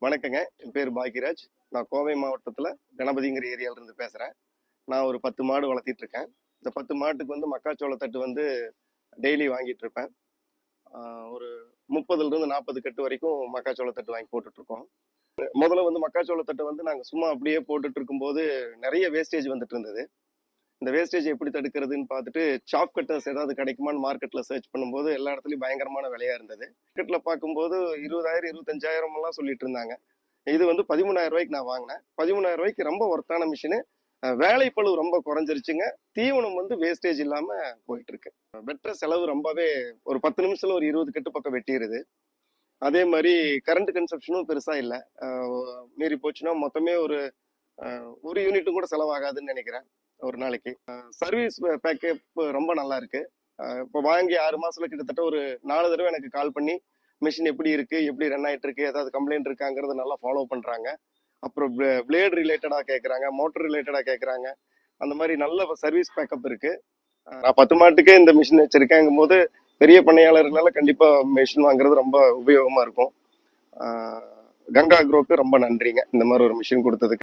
வணக்கங்க. என் பேர் பாக்யராஜ். நான் கோவை மாவட்டத்துல கணபதிங்கிற ஏரியால இருந்து பேசுறேன். நான் ஒரு 10 மாடு வளர்த்திட்டு இருக்கேன். இந்த 10 மாட்டுக்கு வந்து மக்காச்சோள தட்டு வந்து டெய்லி வாங்கிட்டு இருப்பேன். ஆ ஒரு 30லிருந்து 40 கட்டு வரைக்கும் மக்காச்சோள தட்டு வாங்கி போட்டுட்டு இருக்கோம். முதல்ல வந்து மக்காச்சோள தட்ட வந்து நாங்க சும்மா அப்படியே போட்டுட்டு இருக்கும்போது நெறைய வேஸ்டேஜ் வந்துட்டு இருந்தது. இந்த வேஸ்டேஜ் எப்படி தடுக்கிறதுன்னு பார்த்துட்டு சாப் கட்டர்ஸ் ஏதாவது கிடைக்குமான்னு மார்க்கெட்ல சர்ச் பண்ணும்போது எல்லா இடத்துலயும் பயங்கரமான விலையா இருந்தது. மார்க்கெட்ல பார்க்கும்போது 20,000, 25,000 எல்லாம் சொல்லிட்டு இருந்தாங்க. இது வந்து 13,000 ரூபாய்க்கு நான் வாங்கினேன். 13,000 ரூபாய்க்கு ரொம்ப ஒர்த்தான மிஷினு. வேலைப்பளு ரொம்ப குறைஞ்சிருச்சுங்க. தீவனம் வந்து வேஸ்டேஜ் இல்லாம போயிட்டு இருக்கு. வெட்டுற செலவு ரொம்பவே ஒரு 10 நிமிஷத்துல ஒரு 20 கட்டு பக்கம் வெட்டிருது. அதே மாதிரி கரண்ட் கன்சப்ஷனும் பெருசா இல்ல. மீறி போச்சுன்னா மொத்தமே ஒரு யூனிட்டும் கூட செலவாகாதுன்னு நினைக்கிறேன் ஒரு நாளைக்கு. சர்வீஸ் பேக்கப் ரொம்ப நல்லா இருக்கு. இப்போ வாங்கி 6 மாசத்துல கிட்டத்தட்ட ஒரு 4 தடவை எனக்கு கால் பண்ணி மிஷின் எப்படி இருக்கு, எப்படி ரன் ஆயிட்டு இருக்கு, ஏதாவது கம்ப்ளைண்ட் இருக்காங்கிறத நல்லா ஃபாலோ பண்றாங்க. அப்புறம் பிளேட் ரிலேட்டடா கேட்குறாங்க, மோட்டர் ரிலேட்டடா கேட்குறாங்க. அந்த மாதிரி நல்ல சர்வீஸ் பேக்கப் இருக்கு. நான் 10 மாட்டுக்கே இந்த மிஷின் வச்சிருக்கேங்கும் போது பெரிய பண்ணையாளர்களால கண்டிப்பா மிஷின் வாங்குறது ரொம்ப உபயோகமா இருக்கும். கங்கா குரோக்கு ரொம்ப நன்றிங்க இந்த மாதிரி ஒரு மிஷின் கொடுத்ததுக்கு.